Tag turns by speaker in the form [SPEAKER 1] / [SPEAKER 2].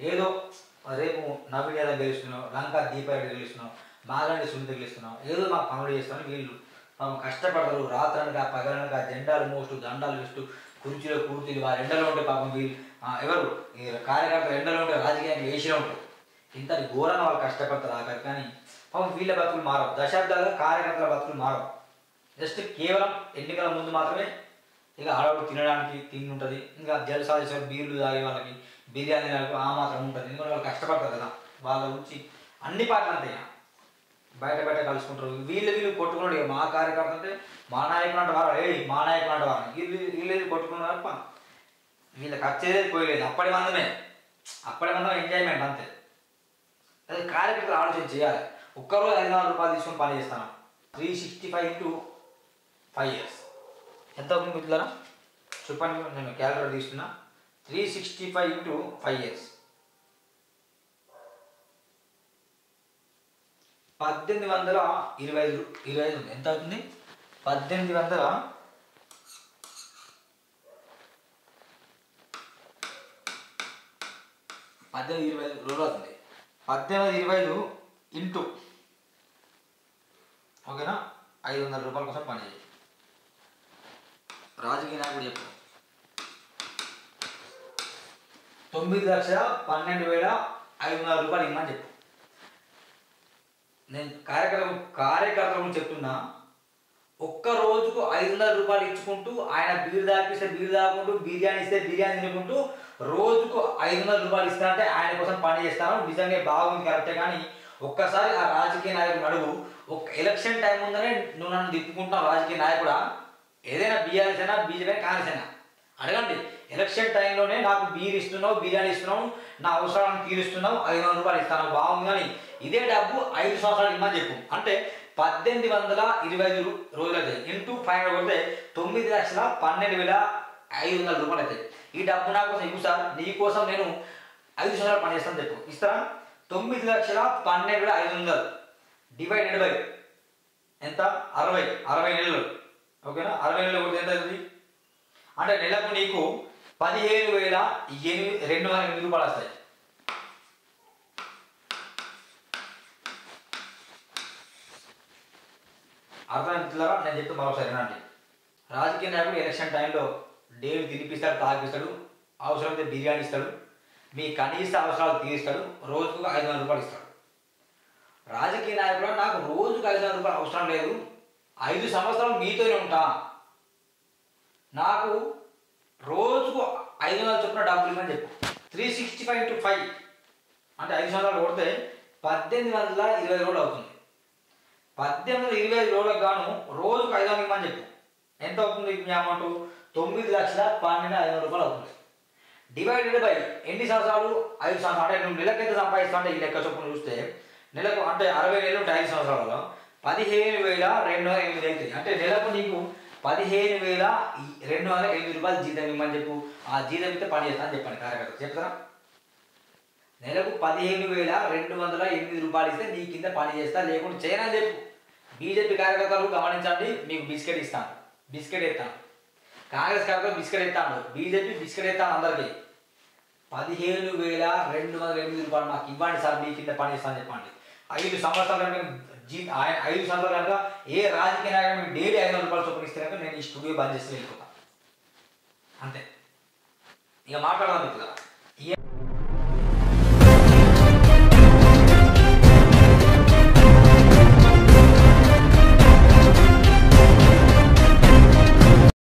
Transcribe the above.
[SPEAKER 1] ఏదో రేపు నవీన్ యాదవ్ గెలుస్తున్నాం, లంకా దీపారెడ్డి గెలుస్తున్నాం, మాగండి సునీత గెలుస్తున్నాం, ఏదో మాకు పనులు చేస్తామని వీళ్ళు కష్టపడతారు. రాత్రనక పగలనక జెండాలు మోస్తూ దండాలు వేస్తూ కుర్చీలో కూర్చుని వారు ఎండలో ఉంటే పాపం వీళ్ళు ఎవరు కార్యకర్తలు ఎండలో ఉంటే రాజకీయానికి వేసిలో ఉంటారు. ఇంతటి ఘోరంగా వాళ్ళు కష్టపడతారు ఆఖరి. కానీ పాపం వీళ్ళ బతుకులు మారవు, దశాబ్దాలుగా కార్యకర్తల బతుకులు మారవు. జస్ట్ కేవలం ఎన్నికల ముందు మాత్రమే ఇక ఆడవాళ్ళు తినడానికి తిండి ఉంటుంది, ఇంకా జలసా చేసే బీర్లు తాగే వాళ్ళకి బిర్యానీ ఆ మాత్రం ఉంటుంది. ఎందుకంటే వాళ్ళు కష్టపడతారు కదా, వాళ్ళ గురించి అన్ని పాటలు అంతే బయట కలుసుకుంటారు. వీళ్ళు కొట్టుకున్నాడు. ఇక మా కార్యకర్త అంటే మా నాయకులు అంటే వారు మా నాయకులు అంటే వారు వీళ్ళు కొట్టుకున్నారు తప్ప వీళ్ళకి వచ్చేదే పోయలేదు. అప్పటి మందమే ఎంజాయ్మెంట్ అంతే. అదే కార్యకర్తలు ఆలోచన చేయాలి. ఒక్కరోజు 5,000 రూపాయలు తీసుకొని పని చేస్తాను. 365 × 5 years ఎంత అవుతుంది మిత్రులారా చెప్పండి. నేను క్యాలిక్యులేటర్ తీసుకున్నా. 365 × 5 years 1825 ఎంత అవుతుంది? 1825 రోజులు అవుతుంది. 1825 ఇంటూ ఓకేనా 500 రూపాయల కోసం పని చేయి. రాజకీయ నాయకుడు చెప్పు 9,12,500 రూపాయలు ఇమ్మని చెప్పు. నేను కార్యకర్తలకు చెప్తున్నా. ఒక్క రోజుకు 500 రూపాయలు ఇచ్చుకుంటూ ఆయన బీరు తాగిస్తే బీరు తాగుకుంటూ బిర్యానీ ఇస్తే బిర్యానీ తినుకుంటూ రోజుకు 500 రూపాయలు ఇస్తానంటే ఆయన కోసం పని చేస్తాను. నిజంగా బాగుంది, కరెక్టే. కానీ ఒక్కసారి ఆ రాజకీయ నాయకుడు అడుగు, ఒక ఎలక్షన్ టైం ఉందనే నువ్వు నన్ను తిప్పుకుంటున్నావు రాజకీయ నాయకుడా, ఏదైనా బీఆర్ఎస్ అయినా బీజేపీ కాంగ్రెస్ అయినా అడగండి. ఎలక్షన్ టైంలోనే నాకు బీర్ ఇస్తున్నావు, బిర్యానీ ఇస్తున్నావు, నా అవసరాలను తీరుస్తున్నావు, 500 రూపాయలు ఇస్తాను బాగుంది. కానీ ఇదే డబ్బు 5 సంవత్సరాలు ఇమ్మని చెప్పు. అంటే 1825 రోజులు అవుతాయి. ఇంటూ 500 కొడితే 9,12,500 రూపాయలు అవుతాయి. ఈ డబ్బు నా కోసం ఇవ్వు సార్, నీ కోసం నేను 5 సంవత్సరాలు పనిచేస్తాను చెప్పు. ఇస్తారా? 9,12,500 డివైడెడ్ బై ఎంత? 60 నెలలు. ఓకేనా? 60 నెలలు కొడితే ఎంత అవుతుంది? అంటే నెలకు నీకు 15,208 రూపాయలు వస్తాయి. అర్థమవుతుందా? నేను చెప్తే మరోసారి వినండి. రాజకీయ నాయకుడు ఎలక్షన్ టైంలో డేలు తినిపిస్తాడు, తాగిస్తాడు, అవసరమైతే బిర్యానీ ఇస్తాడు, మీ కనీస అవసరాలు తీరుస్తాడు, రోజుకు 500 రూపాయలు ఇస్తాడు. రాజకీయ నాయకుడు నాకు రోజుకు 500 రూపాయలు అవసరం లేదు, 5 సంవత్సరాలు మీతోనే ఉంటా, నాకు రోజుకు 500 చొప్పున డబ్బులు ఇవ్వని చెప్పు. 365 × 5 అంటే 5 సంవత్సరాలు కొడితే 1820 రోజులు అవుతుంది. 1820 రోజులకు గాను రోజుకు 500 ఇవ్వని చెప్పు. ఎంత అవుతుంది మీ అమౌంట్? 9,12,500 రూపాయలు అవుతుంది. డివైడెడ్ బై ఎన్ని సంవత్సరాలు? 5 సంవత్సరాలు. అంటే నువ్వు నెలకు ఎంత సంపాదిస్తావు అంటే ఈ లెక్క చొప్పున చూస్తే నెలకు అంటే 60 నెలలు ఉంటాయి 5 సంవత్సరాలలో 15,208 అవుతుంది. అంటే నెలకు నీకు 15,208 రూపాయలు జీతం ఇవ్వమని చెప్పు. ఆ జీతం ఇస్తే పని చేస్తా అని చెప్పండి కార్యకర్త. చెప్తారా? నెలకు 15,208 రూపాయలు ఇస్తే నీ కింద పని చేస్తా, లేకుండా చేయనని చెప్పు. బీజేపీ కార్యకర్తలు గమనించండి, మీకు బిస్కెట్ ఇస్తాను, బిస్కెట్ ఎత్తాను. కాంగ్రెస్ కార్యకర్తలు బిస్కెట్ ఎత్తాను, బీజేపీ బిస్కెట్ ఎత్తాను. అందరికీ 15,208 రూపాయలు మాకు ఇవ్వండి సార్, మీ కింద పని చేస్తా అని చెప్పండి. 5 సంవత్సరాలు కనుక 5 సంవత్సరాలు కనుక ఏ రాజకీయ నాయకుడు డైలీ 500 రూపాయలు చొప్పున ఇస్తే కనుక నేను ఈ స్టూడియో బంద్ చేసి వెళ్ళిపోతాను. అంతే. ఇక మాట్లాడదాం కదా.